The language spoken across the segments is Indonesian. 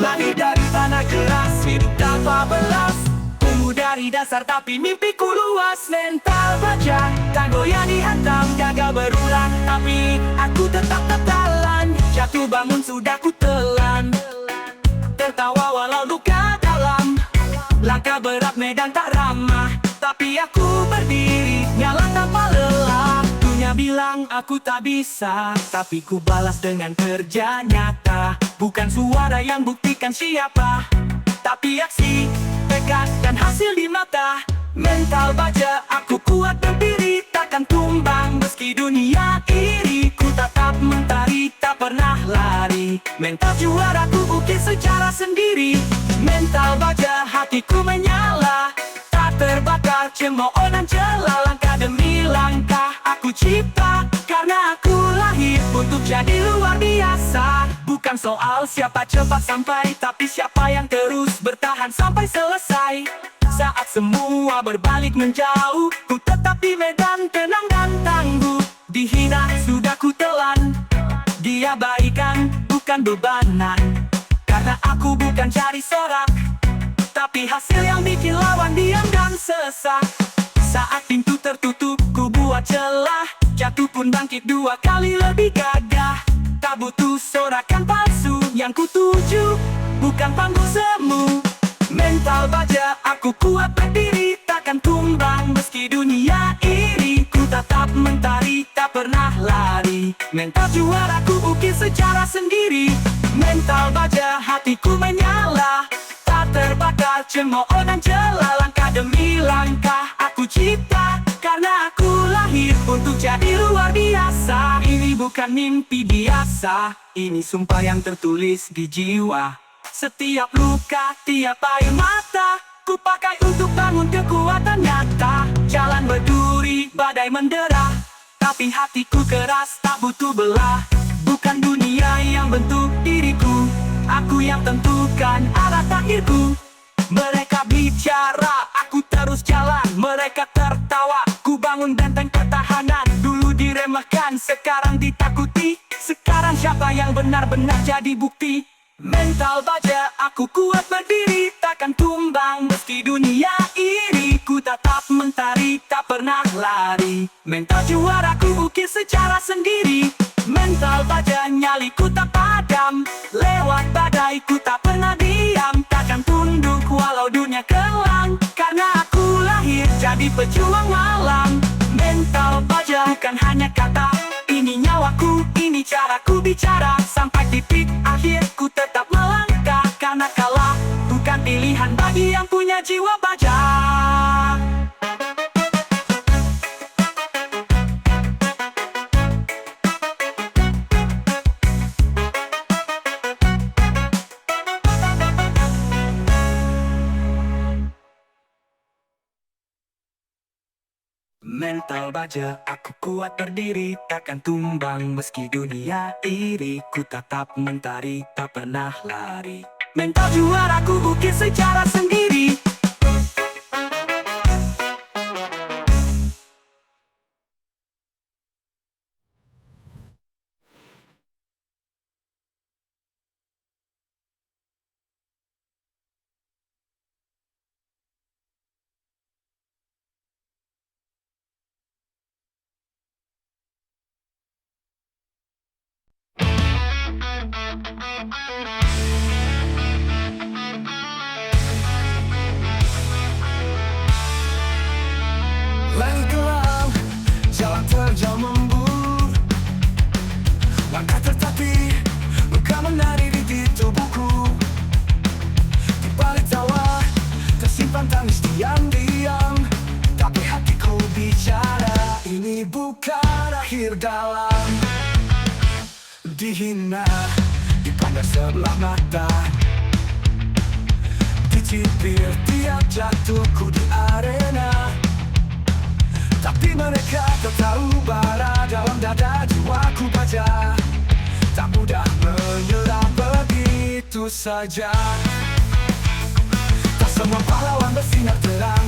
Lahir dari tanah keras, hidup tanpa belas. Tumbuh dari dasar tapi mimpiku luas. Mental baja, tak goyah dihantam, gagal berulang, tapi aku tetap tertalan. Jatuh bangun sudah ku telan, tertawa walau luka dalam. Langkah berat medan tak ramah, tapi aku berdiri, nyala tanpa lelah. Dunia bilang aku tak bisa, tapi ku balas dengan kerja nyata. Bukan suara yang buktikan siapa, tapi aksi, tekad, dan hasil di mata. Mental baja, aku kuat berdiri, takkan tumbang. Meski dunia iri, ku tetap mentari, tak pernah lari. Mental juara, ku ukir secara sendiri. Mental baja, hatiku menyala, tak terbakar cemooh dan celah. Langkah demi langkah aku cipta, karena aku lahir untuk jadi luar biasa. Bukan soal siapa cepat sampai, tapi siapa yang terus bertahan sampai selesai. Saat semua berbalik menjauh, ku tetap di medan tenang dan tangguh. Dihina sudah ku telan, diabaikan bukan bebanan. Karena aku bukan cari sorak, tapi hasil yang bikin lawan diam dan sesak. Saat pintu tertutup, ku buat celah, jatuh pun bangkit dua kali lebih gagah. Tak butuh sorakan palsu, yang ku tuju bukan panggung semu. Mental baja, aku kuat berdiri, takkan tumbang. Meski dunia iri, ku tetap mentari, tak pernah lari. Mental juara, ku ukir secara sendiri. Mental baja, hatiku menyala, tak terbakar cemooh dan celah. Langkah demi langkah aku cipta, karena aku lahir untuk jadi luar biasa. Ini bukan mimpi biasa, ini sumpah yang tertulis di jiwa. Setiap luka, tiap air mata, ku pakai untuk bangun kekuatan nyata. Jalan berduri, badai mendera, tapi hatiku keras, tak butuh belah. Bukan dunia yang bentuk diriku, aku yang tentukan arah takdirku. Mereka bicara, aku terus jalan. Mereka tertawa, ku bangun benteng pertahanan. Dulu diremehkan, sekarang ditakuti. Sekarang siapa yang benar-benar jadi bukti? Mental baja, aku kuat berdiri, takkan tumbang. Meski dunia iri, ku tetap mentari, tak pernah lari. Mental juara, ku ukir secara sendiri. Mental baja, nyaliku tak padam. Lewat badai, ku tak pernah diam. Takkan tunduk walau dunia kelam, karena aku lahir jadi pejuang malam. Mental baja bukan hanya kata, ini nyawaku, ini caraku bicara. Sampai titik akhir ku tetap melangkah, karena kalah bukan pilihan bagi yang punya jiwa baja. Mental baja, aku kuat berdiri, takkan tumbang. Meski dunia iri, ku tetap mentari, tak pernah lari. Mental juara, ku ukir secara sendiri. Langit kelam, jalan terjal membur. Langkah tertatih, luka menari di tubuhku. Di balik tawa, tersimpan tangis diam-diam. Tapi hatiku bicara, ini bukan akhir dalam. Dihina, dipandang sebelah mata, dicibir tiap jatuhku di arena. Tapi mereka tak tahu bara dalam dada jiwaku baja. Tak mudah menyerah begitu saja. Tak semua pahlawan bersinar terang,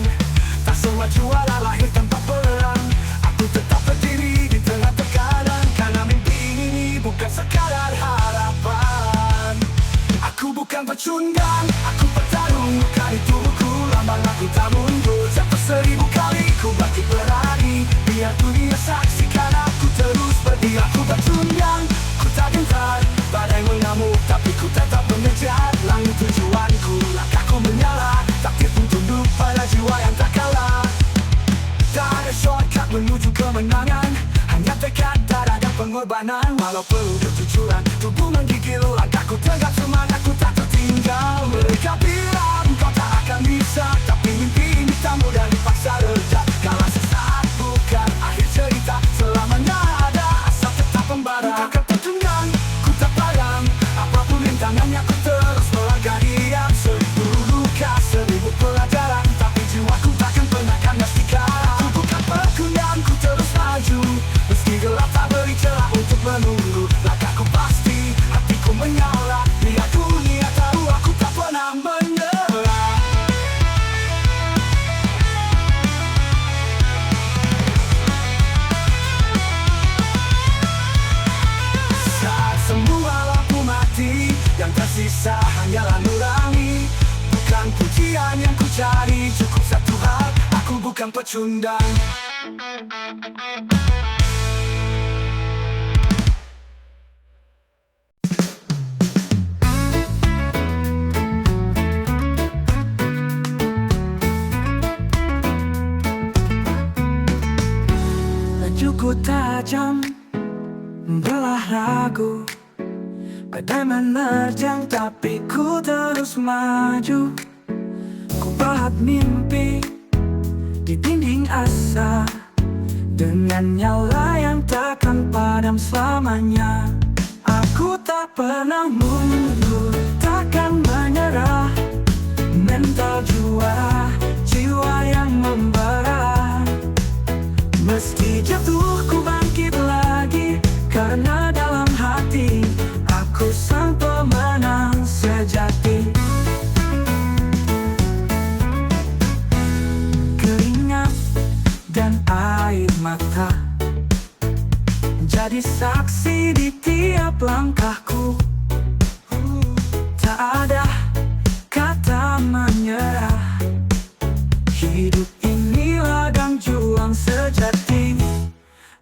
tak semua juara lahir tanpa perang. Aku tetap berdiri di tengah tekanan, karena mimpi ini bukan sekadar harapan. Aku bukan bukan pecundang. Aku bertarung, kali tubuhku lambang aku tak mundur. Sampai 1000 kali ku bangkit berani, biar dunia saksikan aku terus berdiri. Aku bertundang, ku tak gentar, badai mengamuk tapi ku tetap mengejar langit tujuanku. Langkahku menyala, takdir pun tunduk pada jiwa yang tak kalah. Tak ada shortcut menuju kemenangan, hanya tekad, darah dan pengorbanan. Walau perlu kejujuran, tubuh menggigil, langkahku tegak, semangatku tak tertinggal. Mereka bilang kau tak akan bisa, tapi mimpi ini tak mudah dipaksa reda. Kalah sesaat bukan akhir cerita, selamanya ada asal tetap membara. Ku takkan tertendang, ku tak padam, apapun rintangannya ku terus melangkah diam. 1000 luka, 1000 pelajaran, tapi jiwaku takkan pernah kandas di kalah. Ku bukan pecundang, ku terus maju, meski gelap tak beri celah untuk menunggu. Langkahku pasti, hatiku menyala, biar dunia tahu aku tak pernah menyerah. Saat semua lampu mati, yang tersisa hanyalah nurani. Bukan pujian yang ku cari, cukup satu hal, aku bukan pecundang. Lajuku tajam, membelah ragu, badai menerjang tapi ku terus maju. Ku pahat mimpi di dinding asa, dengan nyala yang takkan padam selamanya. Aku tak pernah mundur, takkan menyerah. Mental juara, jiwa yang membara. Meski jatuh ku bangkit lagi, karena dalam hati aku sang pemenang sejati. Keringat dan air mata jadi saksi di tiap langkahku. Tak ada kata menyerah, hidup ini ladang juang sejati.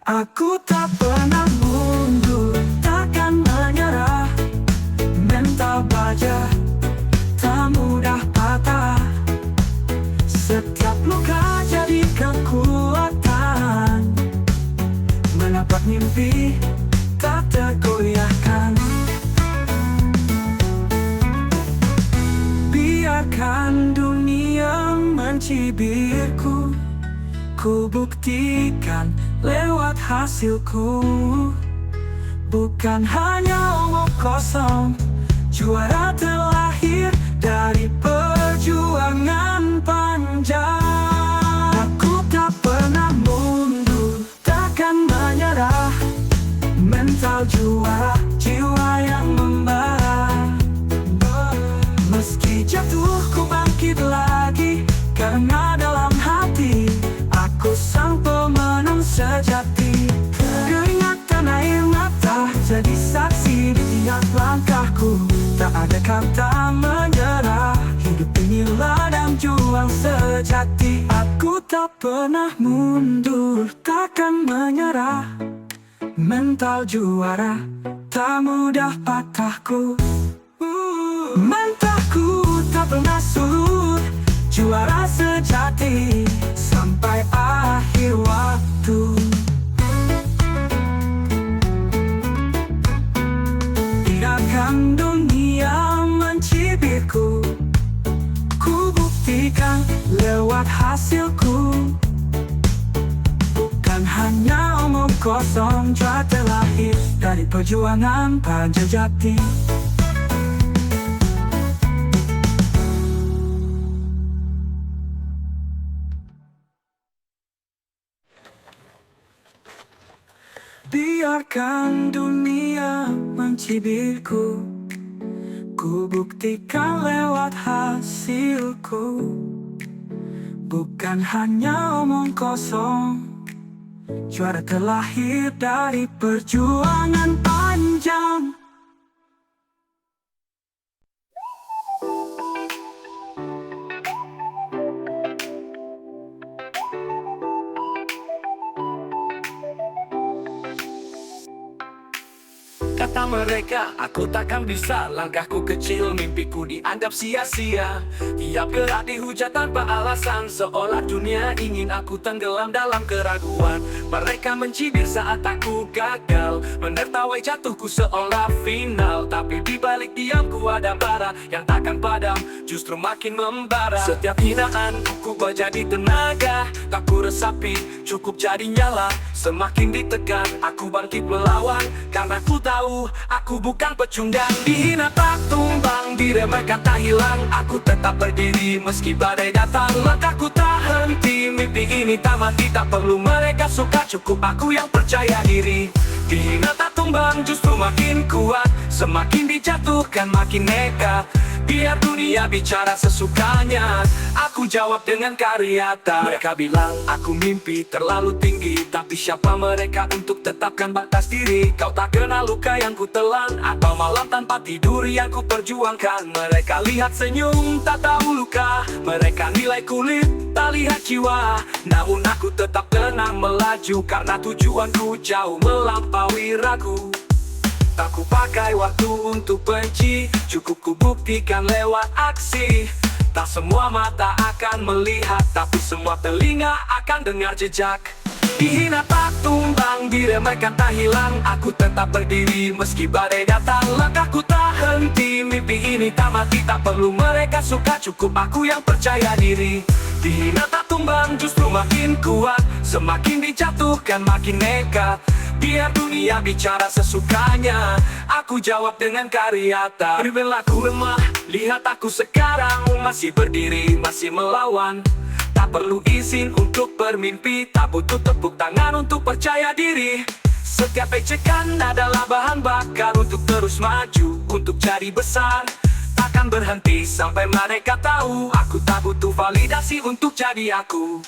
Aku tak pernah mundur, takkan menyerah. Mental baja, tak mudah patah. Setiap luka jadi kekuatan, menapaki mimpi tak tergoyahkan. Biarkan dunia mencibirku, ku buktikan lewat hasilku. Bukan hanya omong kosong, juara terlahir dari perjuangan panjang. Aku tak pernah mundur, takkan menyerah. Mental juara, jiwa yang membara. Meski jatuh ku bangkit lagi, karena dalam hati aku sang pemenang sejati. Keringat dan air mata jadi saksi di tiap langkahku. Tak ada kata menyerah, hidup ini ladang juang sejati. Aku tak pernah mundur, takkan menyerah. Mental juara, tak mudah patahku. Mentahku tak pernah surut, juara sejati sampai akhir waktu. Biarkan dunia mencibirku, ku buktikan lewat hasilku. Bukan hanya omong kosong, juara terlahir dari perjuangan panjang jati. Biarkan dunia mencibirku, ku buktikan lewat hasilku. Bukan hanya omong kosong, juara terlahir dari perjuangan panjang. Kata mereka, aku takkan bisa. Langkahku kecil, mimpiku dianggap sia-sia. Tiap gerak dihujat tanpa alasan, seolah dunia ingin aku tenggelam dalam keraguan. Mereka mencibir saat aku gagal, menertawai jatuhku seolah final. Tapi di balik diamku ada bara yang takkan padam, justru makin membara. Setiap hinaan ku jadi tenaga, tak ku resapi, cukup jadi nyala. Semakin ditekan, aku bangkit melawan, karena ku tahu aku bukan pecundang. Dihina tak tumbang, diremehkan tak hilang, aku tetap berdiri meski badai datang. Langkahku tak henti, mimpi ini tak mati. Tak perlu mereka suka, cukup aku yang percaya diri. Dihina tak tumbang, justru makin kuat. Semakin dijatuhkan makin nekat. Biar dunia bicara sesukanya, aku jawab dengan karya. Mereka bilang aku mimpi terlalu tinggi, tapi siapa mereka untuk tetapkan batas diri? Kau tak kenal luka yang ku telan, atau malam tanpa tidur yang ku perjuangkan. Mereka lihat senyum, tak tahu luka. Mereka nilai kulit, tak lihat jiwa. Namun aku tetap tenang melaju, karena tujuanku jauh melampaui ragu. Tak ku pakai waktu untuk benci, cukup ku buktikan lewat aksi. Tak semua mata akan melihat, tapi semua telinga akan dengar jejak. Dihina tak tumbang, diremehkan tak hilang, aku tetap berdiri meski badai datang. Langkahku tak henti, mimpi ini tak mati. Tak perlu mereka suka, cukup aku yang percaya diri. Dihina tak tumbang, justru makin kuat. Semakin dijatuhkan makin nekat. Biar dunia bicara sesukanya, aku jawab dengan karya. Tak berlaku lemah, lihat aku sekarang. Masih berdiri, masih melawan. Tak perlu izin untuk bermimpi, tak butuh tepuk tangan untuk percaya diri. Setiap ejekan adalah bahan bakar untuk terus maju, untuk jadi besar. Takkan berhenti sampai mereka tahu, aku tak butuh validasi untuk jadi aku.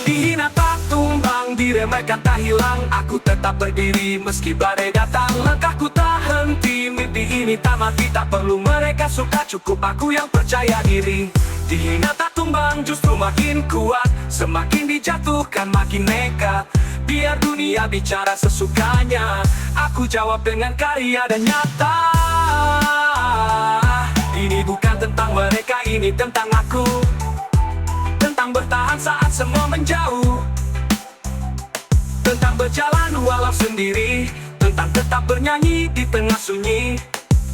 Dihina tak tumbang, diremehkan tak hilang, aku tetap berdiri meski badai datang. Langkahku tak henti, mimpi ini tak mati. Tak perlu mereka suka, cukup aku yang percaya diri. Dihina tak tumbang, justru makin kuat. Semakin dijatuhkan makin nekat. Biar dunia bicara sesukanya, aku jawab dengan karya dan nyata. Ini bukan tentang mereka, ini tentang aku. Tentang bertahan saat semua menjauh, tentang berjalan walau sendiri, tentang tetap bernyanyi di tengah sunyi.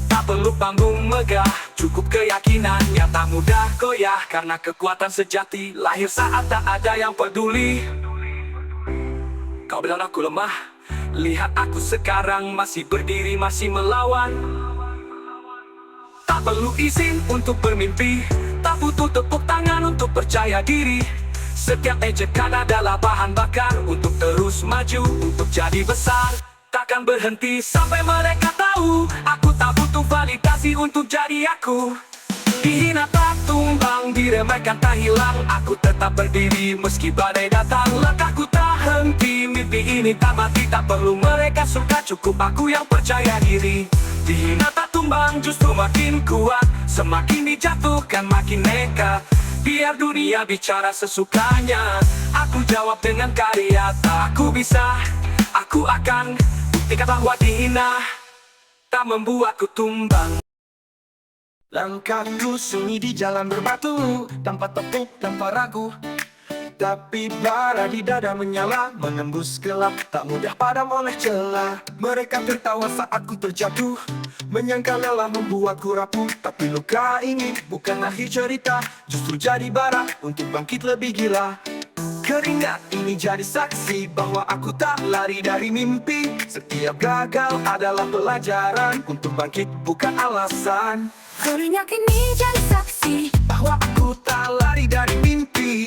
Tak perlu panggung megah, cukup keyakinan yang tak mudah goyah. Karena kekuatan sejati lahir saat tak ada yang peduli. Kau bilang aku lemah, lihat aku sekarang masih berdiri, masih melawan. Tak perlu izin untuk bermimpi, tak butuh tepuk tangan untuk percaya diri. Setiap ejekan adalah bahan bakar untuk terus maju, untuk jadi besar. Takkan berhenti sampai mereka tahu, aku tak butuh validasi untuk jadi aku. Dihina tak tumbang, diremehkan tak hilang, aku tetap berdiri meski badai datang. Langkahku tak henti, mimpi ini tak mati. Tak perlu mereka suka, cukup aku yang percaya diri. Dihina tak tumbang, justru makin kuat. Semakin dijatuhkan makin nekat. Biar dunia bicara sesukanya, aku jawab dengan karya. Tak aku bisa, aku akan buktikan bahwa dihina tak membuatku tumbang. Langkahku sunyi di jalan berbatu, tanpa tepuk, tanpa ragu. Tapi bara di dada menyala, menembus gelap, tak mudah padam oleh celah. Mereka tertawa saat ku terjatuh, menyangka lelah membuatku rapuh. Tapi luka ini bukan akhir cerita, justru jadi bara untuk bangkit lebih gila. Keringat ini jadi saksi bahwa aku tak lari dari mimpi. Setiap gagal adalah pelajaran, untuk bangkit bukan alasan. Keringat ini jadi saksi Bahwa aku tak lari dari mimpi.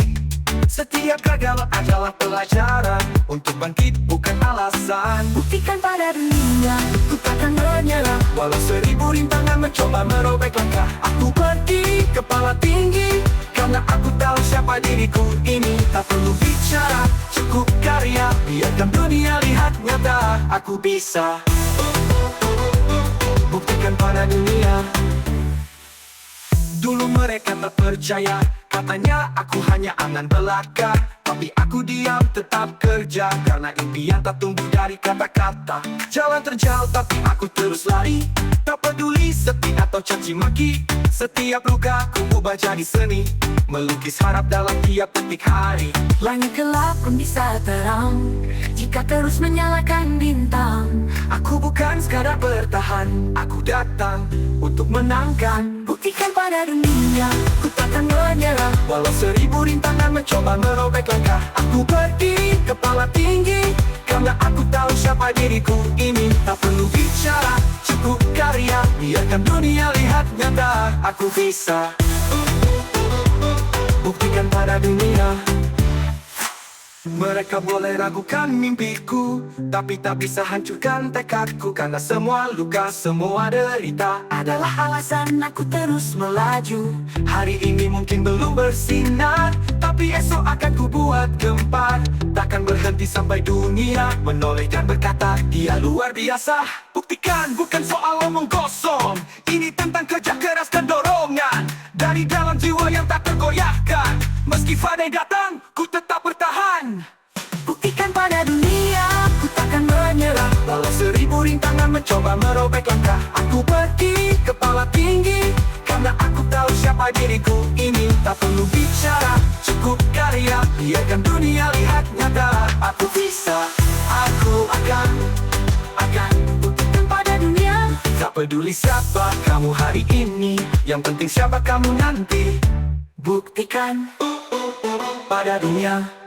Setiap gagal adalah pelajaran, untuk bangkit bukan alasan. buktikan pada dunia, Ku takkan menyerah, walau 1000 rintangan mencoba merobek langkah. Aku berdiri kepala tinggi, karena aku tahu siapa diriku ini. Tak perlu bicara, cukup karya, biarkan dunia lihat nyata. Aku bisa buktikan pada dunia. Dulu mereka tak percaya, Katanya aku hanya angan belaka, tapi aku diam tetap kerja, karena impian tak tumbuh dari kata-kata. Jalan terjal tapi aku terus lari, tak peduli sepi atau caci maki. Setiap luka ku ubah jadi seni, melukis harap dalam tiap detik hari. Langit gelap pun bisa terang jika terus menyalakan bintang. Aku bukan sekadar bertahan, aku datang untuk menangkan. Buktikan pada dunia, Ku takkan menyerah, walau 1000 rintangan mencoba merobek langkah. Aku berdiri kepala tinggi, karena aku tahu siapa diriku ini. Tak perlu bicara, cukup karya, biarkan dunia lihat nyata. Aku bisa buktikan pada dunia. Mereka boleh ragukan mimpiku, tapi tak bisa hancurkan tekadku. Karena semua luka, semua derita adalah alasan aku terus melaju. Hari ini mungkin belum bersinar, tapi esok akan ku buat gempar. Takkan berhenti sampai dunia menoleh dan berkata dia luar biasa. Buktikan bukan soal omong kosong, ini tentang kerja keras dan dorongan dari dalam jiwa yang tak tergoyahkan. Meski badai datang, ku tetap bertahan. Buktikan pada dunia, Ku takkan menyerah, walau 1000 rintangan mencoba merobek langkah. Aku berdiri kepala tinggi, karena aku tahu siapa diriku ini. Tak perlu bicara, cukup karya, biarkan dunia lihat nyata. Aku bisa, aku akan buktikan pada dunia. tak peduli siapa kamu hari ini, yang penting siapa kamu nanti. Buktikan Pada dunia.